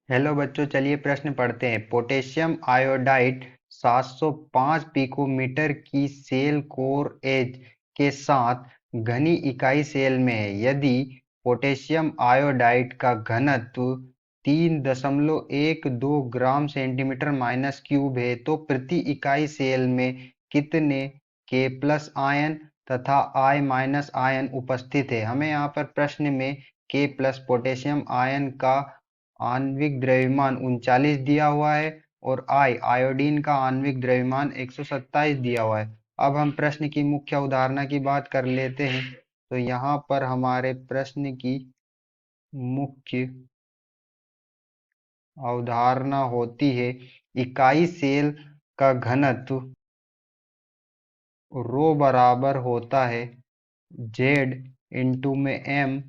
Hello बच्चों, चलिए प्रश्न पढ़ते हैं। पोटेशियम आयोडाइड 705 पिकोमीटर की सेल कोर एज के साथ घनी इकाई सेल में है। यदि पोटेशियम आयोडाइड का घनत्व 3.12 ग्राम सेंटीमीटर माइनस क्यूब है तो प्रति इकाई सेल में कितने के प्लस आयन तथा आई माइनस आयन उपस्थित है। हमें यहाँ पर प्रश्न में के प्लस पोटेशियम आयन का आणविक द्रव्यमान 39 दिया हुआ है और आयोडीन का आणविक द्रव्यमान 127 दिया हुआ है। अब हम प्रश्न की मुख्य अवधारणा की बात कर लेते हैं। तो यहाँ पर हमारे प्रश्न की मुख्य अवधारणा होती है, इकाई सेल का घनत्व रो बराबर होता है जेड इंटू में एम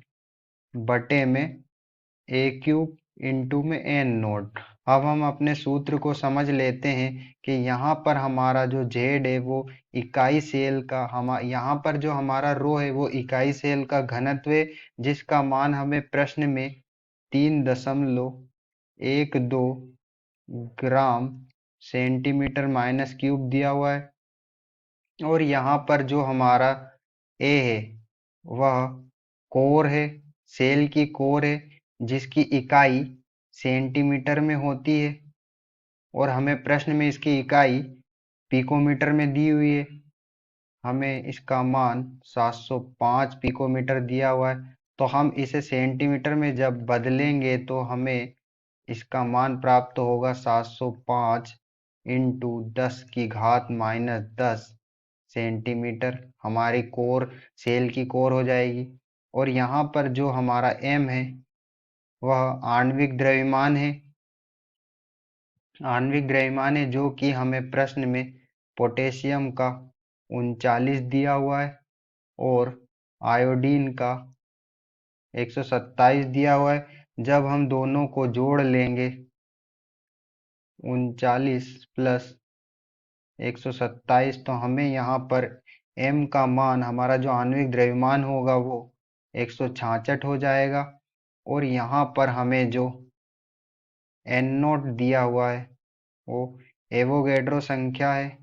बटे में ए क्यूब इंटू में एन नोट। अब हम अपने सूत्र को समझ लेते हैं कि यहाँ पर हमारा जो जेड है वो इकाई सेल का यहाँ पर जो हमारा रो है वो इकाई सेल का घनत्व है, जिसका मान हमें प्रश्न में 3.12 ग्राम सेंटीमीटर माइनस क्यूब दिया हुआ है। और यहाँ पर जो हमारा ए है वह कोर है, सेल की कोर है, जिसकी इकाई सेंटीमीटर में होती है और हमें प्रश्न में इसकी इकाई पिकोमीटर में दी हुई है। हमें इसका मान 705 पिकोमीटर दिया हुआ है, तो हम इसे सेंटीमीटर में जब बदलेंगे तो हमें इसका मान प्राप्त होगा 705 इंटू 10 की घात माइनस 10 सेंटीमीटर। हमारी कोर सेल की कोर हो जाएगी। और यहाँ पर जो हमारा m है वह आणविक द्रव्यमान है। आणविक द्रव्यमान है जो कि हमें प्रश्न में पोटेशियम का 39 दिया हुआ है और आयोडीन का 127 दिया हुआ है। जब हम दोनों को जोड़ लेंगे 39 प्लस 127 तो हमें यहाँ पर m का मान, हमारा जो आणविक द्रव्यमान होगा वो 166 हो जाएगा। और यहाँ पर हमें जो n नोट दिया हुआ है वो एवोगैड्रो संख्या है,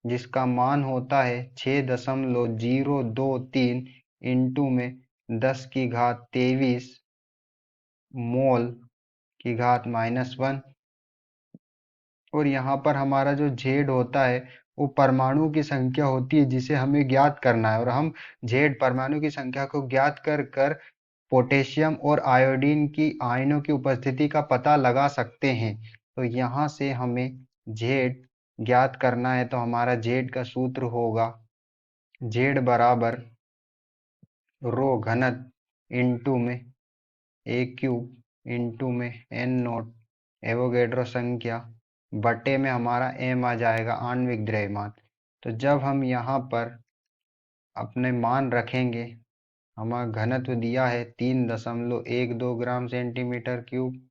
जिसका मान होता है 6.023 इंटू में 10 की घात 23 मोल की घात -1। और यहाँ पर हमारा जो जेड होता है वो परमाणु की संख्या होती है जिसे हमें ज्ञात करना है। और हम जेड परमाणु की संख्या को ज्ञात कर कर पोटेशियम और आयोडीन की आयनों की उपस्थिति का पता लगा सकते हैं। तो यहाँ से हमें जेड ज्ञात करना है, तो हमारा जेड का सूत्र होगा जेड बराबर रो घनत्व इंटू में ए क्यूब इंटू में एन नोट एवोगैड्रो संख्या बटे में हमारा एम आ जाएगा आणविक द्रव्यमान। तो जब हम यहाँ पर अपने मान रखेंगे, हमारा घनत्व दिया है 3.12 ग्राम सेंटीमीटर क्यूब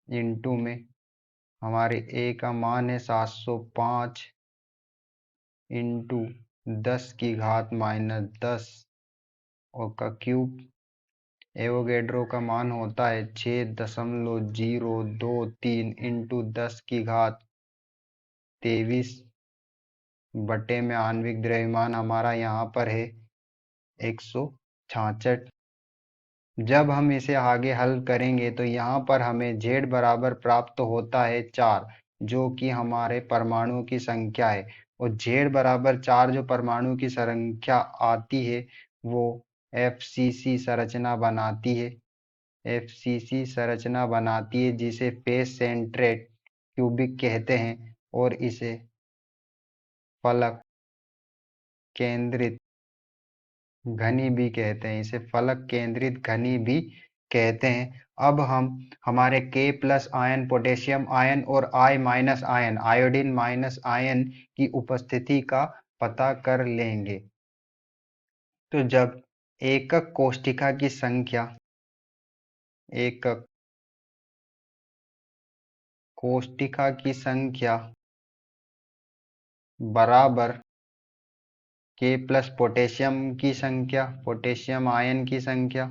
इंटू में हमारे ए का मान है 705 इंटू 10 की घात -10 और का क्यूब। एवोगैड्रो का मान होता है 6.023 इंटू 10 की घात 23 बटे में आणविक द्रव्यमान हमारा यहाँ पर है 166। जब हम इसे आगे हल करेंगे तो यहाँ पर हमें z बराबर प्राप्त होता है 4, जो कि हमारे परमाणु की संख्या है। और z बराबर 4 जो परमाणु की संख्या आती है वो FCC संरचना बनाती है। FCC संरचना बनाती है जिसे फेस सेंट्रेट क्यूबिक कहते हैं और इसे फलक केंद्रित घनी भी कहते हैं। इसे फलक केंद्रित घनी भी कहते हैं। अब हम हमारे K plus ion, potassium ion और I minus ion, iodine minus ion की उपस्थिति का पता कर लेंगे। तो जब एकक कोष्ठिका की संख्या, एकक कोष्ठिका की संख्या बराबर K प्लस पोटेशियम की संख्या, पोटेशियम आयन की संख्या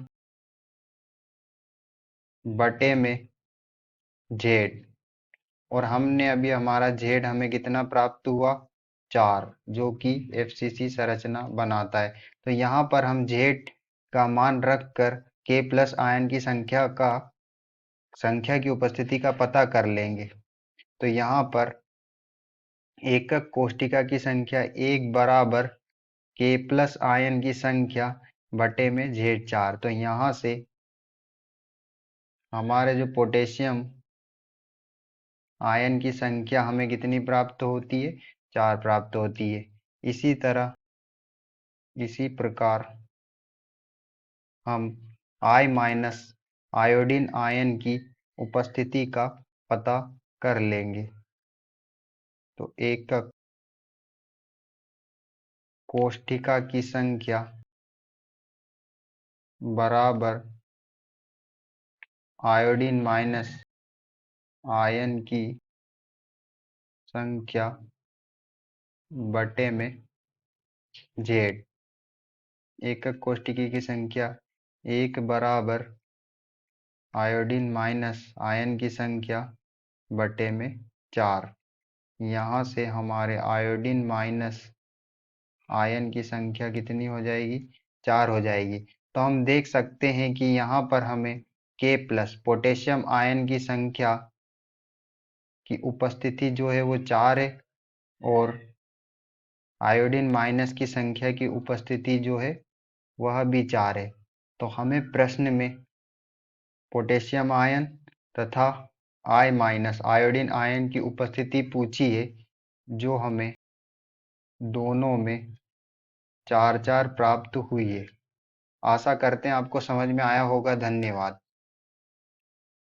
बटे में जेड। और हमने अभी हमारा जेड हमें कितना प्राप्त हुआ, 4, जो कि एफसीसी संरचना बनाता है। तो यहाँ पर हम जेड का मान रखकर के प्लस आयन की संख्या की उपस्थिति का पता कर लेंगे। तो यहाँ पर एकक कोष्ठिका की संख्या 1 बराबर के प्लस आयन की संख्या बटे में Z4। तो यहाँ से हमारे जो पोटेशियम आयन की संख्या हमें कितनी प्राप्त होती है, 4 प्राप्त होती है। इसी प्रकार हम I माइनस आयोडीन आयन की उपस्थिति का पता कर लेंगे। तो एकक कोष्ठिका की संख्या बराबर आयोडीन माइनस आयन की संख्या बटे में जेड। एकक कोष्ठिकी की संख्या 1 बराबर आयोडीन माइनस आयन की संख्या बटे में 4। यहाँ से हमारे आयोडीन माइनस आयन की संख्या कितनी हो जाएगी, 4 हो जाएगी। तो हम देख सकते हैं कि यहाँ पर हमें के प्लस पोटेशियम आयन की संख्या की उपस्थिति जो है वो 4 है, और आयोडीन माइनस की संख्या की उपस्थिति जो है वह भी 4 है। तो हमें प्रश्न में पोटेशियम आयन तथा I माइनस आयोडीन आयन की उपस्थिति पूछी है, जो हमें दोनों में 4 4 प्राप्त हुई है। आशा करते हैं आपको समझ में आया होगा। धन्यवाद।